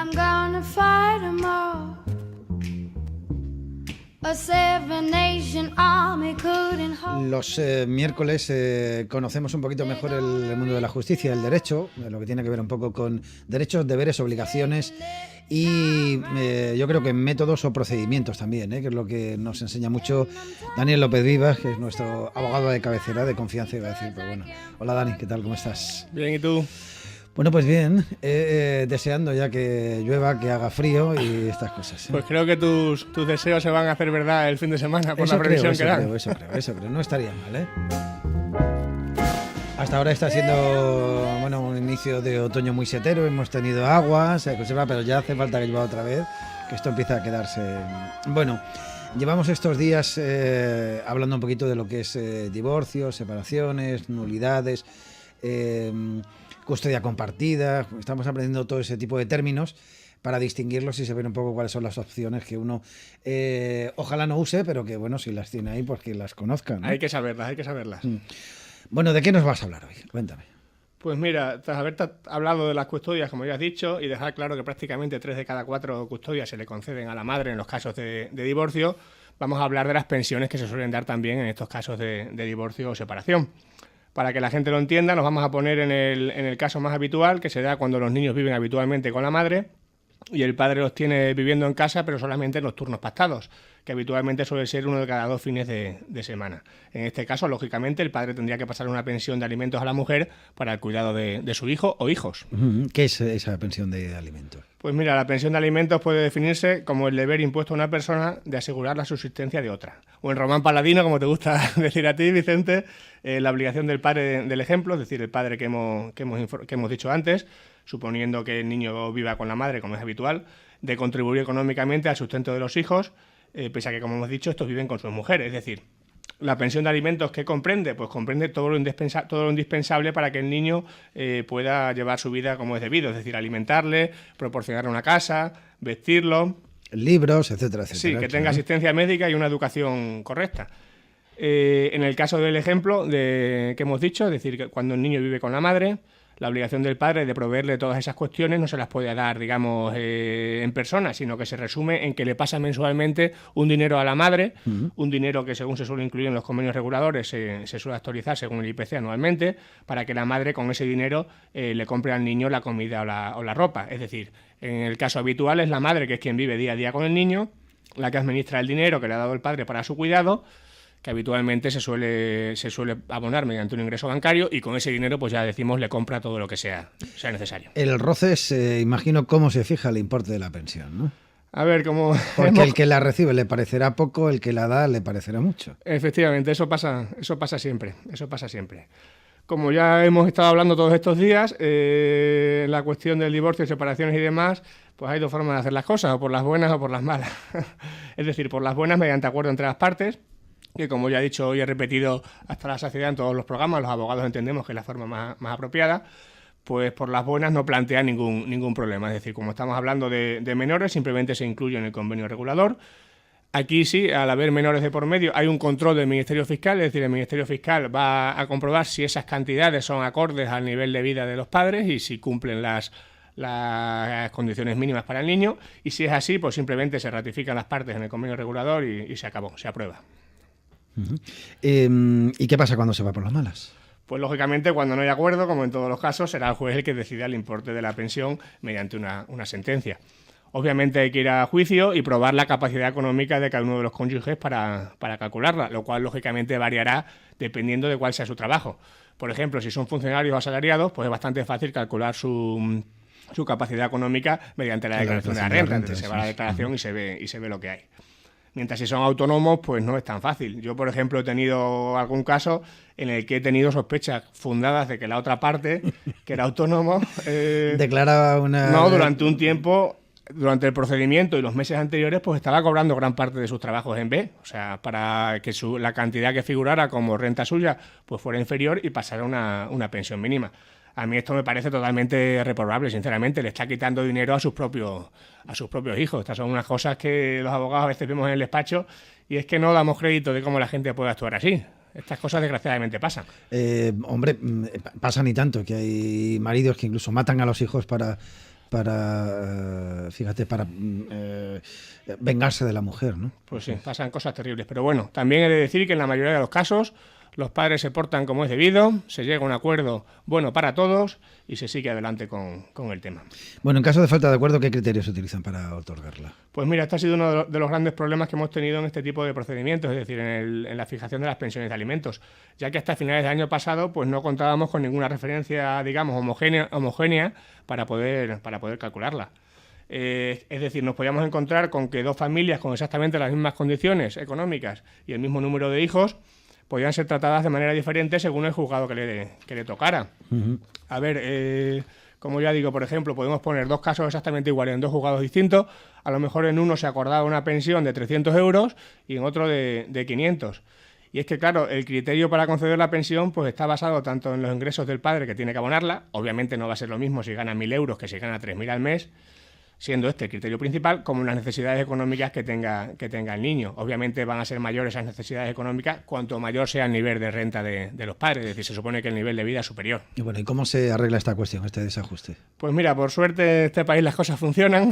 I'm gonna fight 'em all. A seven-nation army couldn't hold. Los miércoles conocemos un poquito mejor el mundo de la justicia, el derecho, lo que tiene que ver un poco con derechos, deberes, obligaciones y yo creo que métodos o procedimientos también, que es lo que nos enseña mucho Daniel López Vivas, que es nuestro abogado de cabecera, de confianza, iba a decir, pero bueno. Hola Dani, ¿qué tal? ¿Cómo estás? Bien, ¿y tú? Bueno, pues bien, deseando ya que llueva, que haga frío y estas cosas. Pues creo que tus deseos se van a hacer verdad el fin de semana por Eso la previsión que dan. Eso creo, no estaría mal, Hasta ahora está siendo, bueno, un inicio de otoño muy setero, hemos tenido agua, se conserva, pero ya hace falta que llueva otra vez, que esto empieza a quedarse. Bueno, llevamos estos días hablando un poquito de lo que es divorcios, separaciones, nulidades, custodia compartida. Estamos aprendiendo todo ese tipo de términos para distinguirlos y saber un poco cuáles son las opciones que uno ojalá no use, pero que bueno, si las tiene ahí, pues que las conozcan, ¿no? Hay que saberlas. Bueno, ¿de qué nos vas a hablar hoy? Cuéntame. Pues mira, tras haberte hablado de las custodias, como ya has dicho, y dejar claro que prácticamente 3 de cada 4 custodias se le conceden a la madre en los casos de divorcio, vamos a hablar de las pensiones que se suelen dar también en estos casos de divorcio o separación. Para que la gente lo entienda, nos vamos a poner en el caso más habitual, que se da cuando los niños viven habitualmente con la madre y el padre los tiene viviendo en casa, pero solamente en los turnos pactados, que habitualmente suele ser uno de cada 2 fines de semana. En este caso, lógicamente, el padre tendría que pasar una pensión de alimentos a la mujer para el cuidado de su hijo o hijos. ¿Qué es esa pensión de alimentos? Pues mira, la pensión de alimentos puede definirse como el deber impuesto a una persona de asegurar la subsistencia de otra. O en román paladino, como te gusta decir a ti, Vicente, la obligación del padre del ejemplo, es decir, el padre que hemos dicho antes, suponiendo que el niño viva con la madre, como es habitual, de contribuir económicamente al sustento de los hijos, pese a que, como hemos dicho, estos viven con sus mujeres. Es decir, la pensión de alimentos, ¿qué comprende? Pues comprende todo lo indispensable para que el niño pueda llevar su vida como es debido, es decir, alimentarle, proporcionarle una casa, vestirlo, libros, etcétera, etcétera. Sí, que tenga asistencia médica y una educación correcta. En el caso del ejemplo que hemos dicho, es decir, que cuando el niño vive con la madre, la obligación del padre de proveerle todas esas cuestiones no se las puede dar, digamos, en persona, sino que se resume en que le pasa mensualmente un dinero a la madre, un dinero que según se suele incluir en los convenios reguladores se suele actualizar según el IPC anualmente, para que la madre con ese dinero le compre al niño la comida o la ropa. Es decir, en el caso habitual es la madre, que es quien vive día a día con el niño, la que administra el dinero que le ha dado el padre para su cuidado, que habitualmente se suele abonar mediante un ingreso bancario, y con ese dinero, pues ya decimos, le compra todo lo que sea necesario. El roce es, imagino, cómo se fija el importe de la pensión, ¿no? A ver, como... Porque el que la recibe le parecerá poco, el que la da le parecerá mucho. Efectivamente, eso pasa siempre. Como ya hemos estado hablando todos estos días, la cuestión del divorcio, separaciones y demás, pues hay 2 formas de hacer las cosas, o por las buenas o por las malas. Es decir, por las buenas mediante acuerdo entre las partes, que como ya he dicho hoy, he repetido hasta la saciedad en todos los programas, los abogados entendemos que es la forma más apropiada. Pues por las buenas no plantea ningún problema. Es decir, como estamos hablando de menores, simplemente se incluye en el convenio regulador. Aquí sí, al haber menores de por medio, hay un control del Ministerio Fiscal, es decir, el Ministerio Fiscal va a comprobar si esas cantidades son acordes al nivel de vida de los padres y si cumplen las condiciones mínimas para el niño, y si es así, pues simplemente se ratifican las partes en el convenio regulador y se acabó, se aprueba. ¿Y qué pasa cuando se va por las malas? Pues lógicamente, cuando no hay acuerdo, como en todos los casos, será el juez el que decida el importe de la pensión mediante una sentencia. Obviamente hay que ir a juicio y probar la capacidad económica de cada uno de los cónyuges para calcularla, lo cual lógicamente variará dependiendo de cuál sea su trabajo. Por ejemplo, si son funcionarios o asalariados, pues es bastante fácil calcular su capacidad económica mediante la declaración de la renta. Entonces se va a la declaración y se ve lo que hay. Mientras si son autónomos, pues no es tan fácil. Yo, por ejemplo, he tenido algún caso en el que he tenido sospechas fundadas de que la otra parte, que era autónomo... declaraba una... No, durante un tiempo, durante el procedimiento y los meses anteriores, pues estaba cobrando gran parte de sus trabajos en B. O sea, para que la cantidad que figurara como renta suya pues fuera inferior y pasara una pensión mínima. A mí esto me parece totalmente reprobable, sinceramente. Le está quitando dinero a sus propios hijos. Estas son unas cosas que los abogados a veces vemos en el despacho y es que no damos crédito de cómo la gente puede actuar así. Estas cosas desgraciadamente pasan. Hombre, pasan y tanto, que hay maridos que incluso matan a los hijos para fíjate, para vengarse de la mujer, ¿no? Pues sí, pasan cosas terribles. Pero bueno, también he de decir que en la mayoría de los casos los padres se portan como es debido, se llega a un acuerdo bueno para todos y se sigue adelante con el tema. Bueno, en caso de falta de acuerdo, ¿qué criterios se utilizan para otorgarla? Pues mira, este ha sido uno de los grandes problemas que hemos tenido en este tipo de procedimientos, es decir, en la fijación de las pensiones de alimentos, ya que hasta finales del año pasado pues no contábamos con ninguna referencia, digamos, homogénea para poder calcularla. Es decir, nos podíamos encontrar con que dos familias con exactamente las mismas condiciones económicas y el mismo número de hijos podían ser tratadas de manera diferente según el juzgado que le tocara. Uh-huh. A ver, como ya digo, por ejemplo, podemos poner dos casos exactamente iguales en dos juzgados distintos. A lo mejor en uno se acordaba una pensión de 300 euros y en otro de 500. Y es que, claro, el criterio para conceder la pensión pues está basado tanto en los ingresos del padre, que tiene que abonarla. Obviamente no va a ser lo mismo si gana 1.000 euros que si gana 3.000 al mes, siendo este el criterio principal, como las necesidades económicas que tenga el niño. Obviamente van a ser mayores esas necesidades económicas cuanto mayor sea el nivel de renta de los padres, es decir, se supone que el nivel de vida es superior. Y bueno, ¿y cómo se arregla esta cuestión, este desajuste? Pues mira, por suerte en este país las cosas funcionan,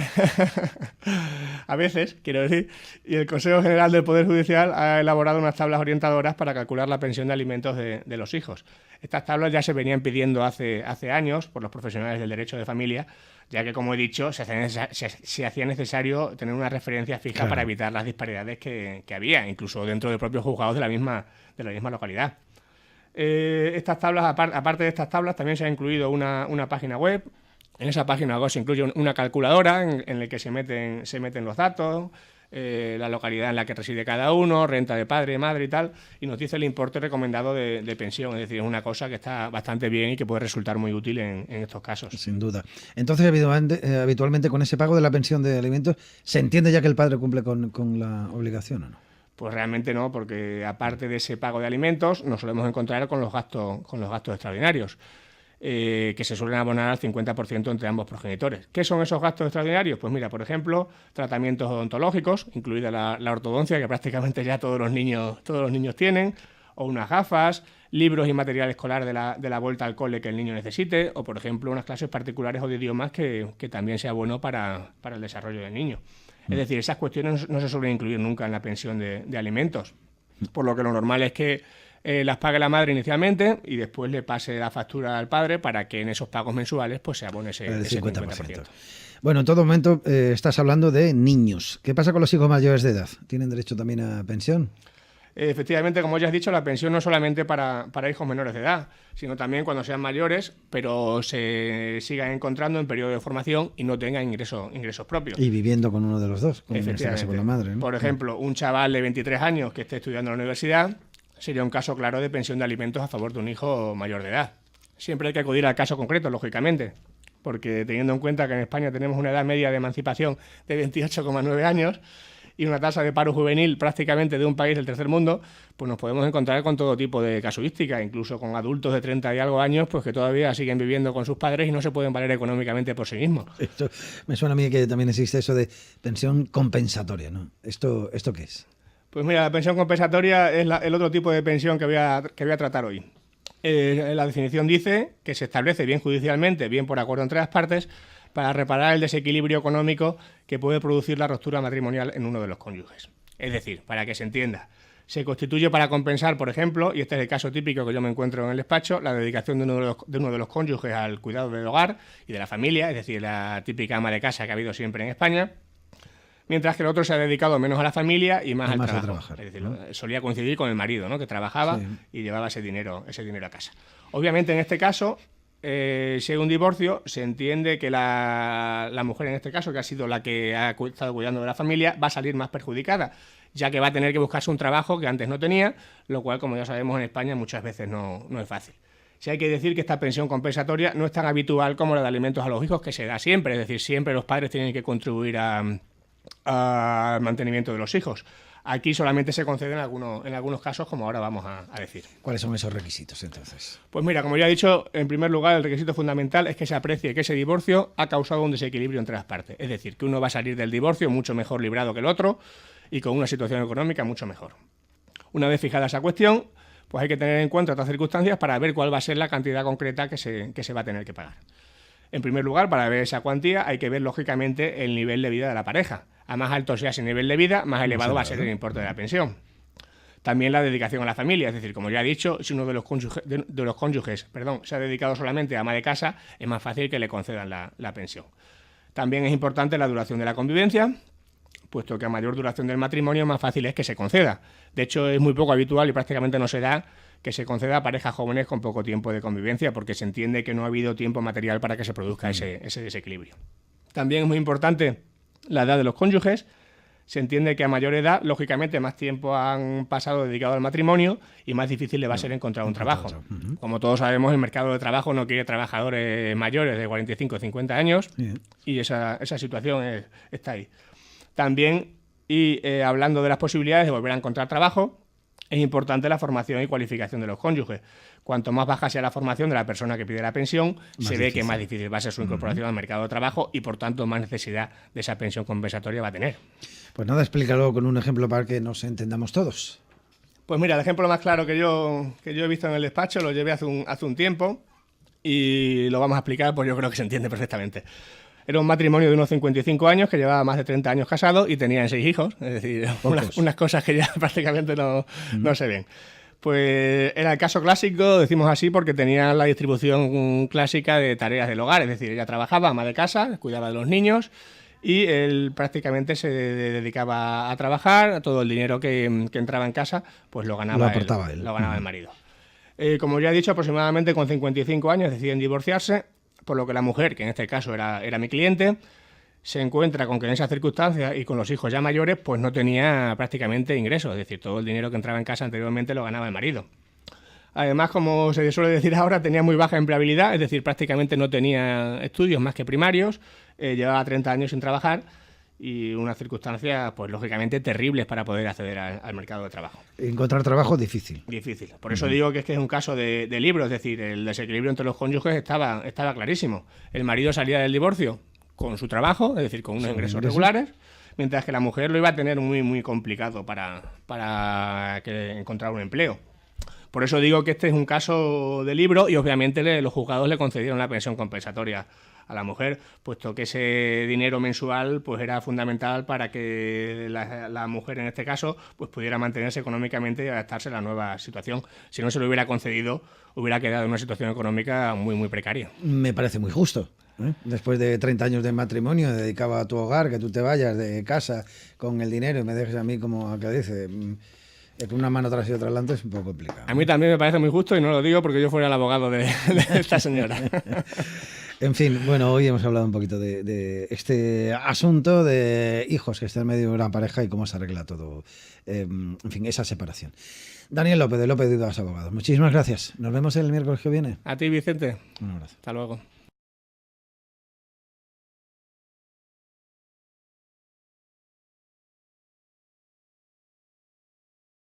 a veces, quiero decir, y el Consejo General del Poder Judicial ha elaborado unas tablas orientadoras para calcular la pensión de alimentos de los hijos. Estas tablas ya se venían pidiendo hace años por los profesionales del derecho de familia, ya que, como he dicho, se hacía necesario tener una referencia fija, claro, para evitar las disparidades que había, incluso dentro de propios juzgados de la misma localidad. Estas tablas, aparte de estas tablas, también se ha incluido una página web. En esa página web se incluye una calculadora en la que se meten los datos, la localidad en la que reside cada uno, renta de padre, madre y tal, y nos dice el importe recomendado de pensión. Es decir, es una cosa que está bastante bien y que puede resultar muy útil en estos casos. Sin duda. Entonces, habitualmente con ese pago de la pensión de alimentos, ¿se entiende ya que el padre cumple con la obligación o no? Pues realmente no, porque aparte de ese pago de alimentos, nos solemos encontrar con los gastos extraordinarios, que se suelen abonar al 50% entre ambos progenitores. ¿Qué son esos gastos extraordinarios? Pues mira, por ejemplo, tratamientos odontológicos, incluida la ortodoncia, que prácticamente ya todos los niños tienen, o unas gafas, libros y material escolar de la vuelta al cole que el niño necesite, o por ejemplo unas clases particulares o de idiomas que también sea bueno para el desarrollo del niño. Es decir, esas cuestiones no se suelen incluir nunca en la pensión de alimentos, por lo que lo normal es que las pague la madre inicialmente y después le pase la factura al padre para que en esos pagos mensuales pues se abone ese 50%. Bueno, en todo momento estás hablando de niños. ¿Qué pasa con los hijos mayores de edad? ¿Tienen derecho también a pensión? Efectivamente, como ya has dicho, la pensión no es solamente para hijos menores de edad, sino también cuando sean mayores, pero se sigan encontrando en periodo de formación y no tengan ingresos propios. Y viviendo con uno de los dos, como en este caso con la madre, ¿no? Por ejemplo, un chaval de 23 años que esté estudiando en la universidad sería un caso claro de pensión de alimentos a favor de un hijo mayor de edad. Siempre hay que acudir al caso concreto, lógicamente, porque teniendo en cuenta que en España tenemos una edad media de emancipación de 28,9 años y una tasa de paro juvenil prácticamente de un país del tercer mundo, pues nos podemos encontrar con todo tipo de casuística, incluso con adultos de 30 y algo años pues que todavía siguen viviendo con sus padres y no se pueden valer económicamente por sí mismos. Esto, me suena a mí que también existe eso de pensión compensatoria, ¿no? ¿Esto qué es? Pues mira, la pensión compensatoria es el otro tipo de pensión que voy a tratar hoy. La definición dice que se establece bien judicialmente, bien por acuerdo entre las partes, para reparar el desequilibrio económico que puede producir la ruptura matrimonial en uno de los cónyuges. Es decir, para que se entienda, se constituye para compensar, por ejemplo, y este es el caso típico que yo me encuentro en el despacho, la dedicación de uno de los cónyuges al cuidado del hogar y de la familia, es decir, la típica ama de casa que ha habido siempre en España, mientras que el otro se ha dedicado menos a la familia y más al trabajo. Trabajar, es decir, ¿no? Solía coincidir con el marido, ¿no? Que trabajaba, sí, y llevaba ese dinero a casa. Obviamente, en este caso, si hay un divorcio, se entiende que la mujer, en este caso, que ha sido la que ha estado cuidando de la familia, va a salir más perjudicada, ya que va a tener que buscarse un trabajo que antes no tenía, lo cual, como ya sabemos, en España muchas veces no es fácil. Sí hay que decir que esta pensión compensatoria no es tan habitual como la de alimentos a los hijos, que se da siempre, es decir, siempre los padres tienen que contribuir al mantenimiento de los hijos. Aquí solamente se concede en algunos casos, como ahora vamos a decir. ¿Cuáles son esos requisitos, entonces? Pues mira, como ya he dicho, en primer lugar, el requisito fundamental es que se aprecie que ese divorcio ha causado un desequilibrio entre las partes. Es decir, que uno va a salir del divorcio mucho mejor librado que el otro y con una situación económica mucho mejor. Una vez fijada esa cuestión, pues hay que tener en cuenta otras circunstancias para ver cuál va a ser la cantidad concreta que se va a tener que pagar. En primer lugar, para ver esa cuantía hay que ver, lógicamente, el nivel de vida de la pareja. A más alto sea ese nivel de vida, más elevado va a ser el importe de la pensión. También la dedicación a la familia, es decir, como ya he dicho, si uno de los cónyuges se ha dedicado solamente a ama de casa, es más fácil que le concedan la pensión. También es importante la duración de la convivencia, puesto que a mayor duración del matrimonio más fácil es que se conceda. De hecho, es muy poco habitual y prácticamente no se da que se conceda a parejas jóvenes con poco tiempo de convivencia, porque se entiende que no ha habido tiempo material para que se produzca ese desequilibrio. También es muy importante la edad de los cónyuges. Se entiende que a mayor edad, lógicamente, más tiempo han pasado dedicado al matrimonio y más difícil le va a ser encontrar un trabajo. Como todos sabemos, el mercado de trabajo no quiere trabajadores mayores de 45 o 50 años y esa situación está ahí. También, hablando de las posibilidades de volver a encontrar trabajo, es importante la formación y cualificación de los cónyuges. Cuanto más baja sea la formación de la persona que pide la pensión, se ve que más difícil va a ser su incorporación al mercado de trabajo y, por tanto, más necesidad de esa pensión compensatoria va a tener. Pues nada, explícalo con un ejemplo para que nos entendamos todos. Pues mira, el ejemplo más claro que yo he visto en el despacho lo llevé hace un tiempo y lo vamos a explicar, pues yo creo que se entiende perfectamente. Era un matrimonio de unos 55 años que llevaba más de 30 años casado y tenían 6 hijos, es decir, unas cosas que ya prácticamente no se ven. Pues era el caso clásico, decimos así, porque tenía la distribución clásica de tareas del hogar, es decir, ella trabajaba, ama de casa, cuidaba de los niños y él prácticamente se dedicaba a trabajar, todo el dinero que entraba en casa pues lo ganaba el marido. Como ya he dicho, aproximadamente con 55 años deciden divorciarse, por lo que la mujer, que en este caso era mi cliente, se encuentra con que en esas circunstancias y con los hijos ya mayores, pues no tenía prácticamente ingresos, es decir, todo el dinero que entraba en casa anteriormente lo ganaba el marido. Además, como se suele decir ahora, tenía muy baja empleabilidad, es decir, prácticamente no tenía estudios más que primarios, llevaba 30 años sin trabajar y unas circunstancias, pues lógicamente, terribles para poder acceder al mercado de trabajo. Encontrar trabajo difícil. Difícil. Por eso digo que es un caso de libro, es decir, el desequilibrio entre los cónyuges estaba clarísimo. El marido salía del divorcio con su trabajo, es decir, con unos ingresos regulares, mientras que la mujer lo iba a tener muy, muy complicado para encontrar un empleo. Por eso digo que este es un caso de libro y obviamente los juzgados le concedieron la pensión compensatoria a la mujer, puesto que ese dinero mensual pues era fundamental para que la mujer en este caso pues pudiera mantenerse económicamente y adaptarse a la nueva situación. Si no se lo hubiera concedido, hubiera quedado en una situación económica muy, muy precaria. Me parece muy justo. Después de 30 años de matrimonio dedicado a tu hogar, que tú te vayas de casa con el dinero y me dejes a mí, como acá dice, con una mano atrás y otra adelante, es un poco complicado. A mí también me parece muy justo y no lo digo porque yo fuera el abogado de esta señora. En fin, bueno, hoy hemos hablado un poquito de este asunto de hijos que está en medio de una pareja y cómo se arregla todo, en fin, esa separación. Daniel López, de López Dudas Abogados. Muchísimas gracias. Nos vemos el miércoles que viene. A ti, Vicente. Un abrazo. Hasta luego.